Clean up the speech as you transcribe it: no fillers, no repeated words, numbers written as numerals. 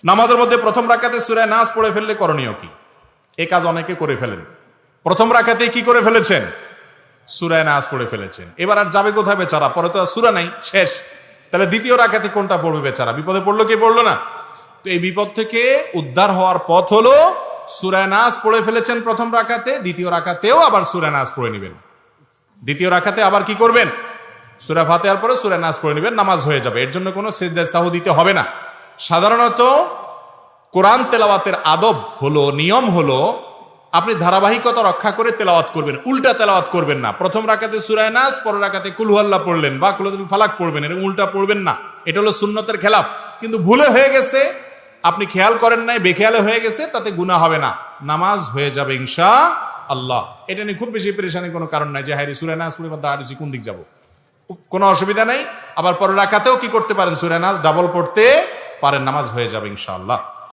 নামাজের মধ্যে প্রথম রাকাতে সূরা নাস পড়ে ফেললে করণীয় কি? এই কাজ অনেকে করে ফেলেন। প্রথম রাকাতে কি করে ফেলেছেন? সূরা নাস পড়ে ফেলেছেন। এবার আর যাবে কোথায় বেচারা? পরে তো আর সূরা নাই, শেষ। তাহলে দ্বিতীয় রাকাতে কোনটা পড়বে বেচারা? বিপদে পড়লো কি পড়লো না? তো এই বিপদ থেকে উদ্ধার হওয়ার পথ হলো সূরা নাস পড়ে ফেলেছেন প্রথম রাকাতে, দ্বিতীয় রাকাতেও আবার সূরা নাস পড়ে নেবেন। দ্বিতীয় রাকাতে আবার কি করবেন? সূরা ফাতিহার পরে সূরা নাস পড়ে নেবেন, নামাজ হয়ে যাবে। এর জন্য কোনো সিজদা সাহু দিতে হবে না। সাধারণত কোরআন তেলাওয়াতের আদব হলো, নিয়ম হলো, আপনি ধারাবাহিকতা রক্ষা করে তেলাওয়াত করবেন, উল্টা তেলাওয়াত করবেন না। প্রথম রাকাতে সূরা নাস, পরের রাকাতে কুল হুয়াল্লাহ পড়লেন বা কুল আউযু বিল ফালাক পড়বেন, এরকম উল্টা পড়বেন না। এটা হলো সুন্নতের খেলাফ। কিন্তু ভুলে হয়ে গেছে, আপনি খেয়াল করেন নাই, বেখেয়ালে হয়ে গেছে, তাতে গুনাহ হবে না, নামাজ হয়ে যাবে ইনশাআল্লাহ। এটা নিয়ে খুব বেশি পেরেশানির কোনো কারণ নাই যে হায়রে সূরা নাস পড়ে দাঁড়াচ্ছি কোন দিক যাব, কোনো অসুবিধা নাই। আবার পরের রাকাতেও কি করতে পারেন? সূরা নাস ডাবল পড়তে পারেন, নামাজ হয়ে যাবে ইনশাআল্লাহ।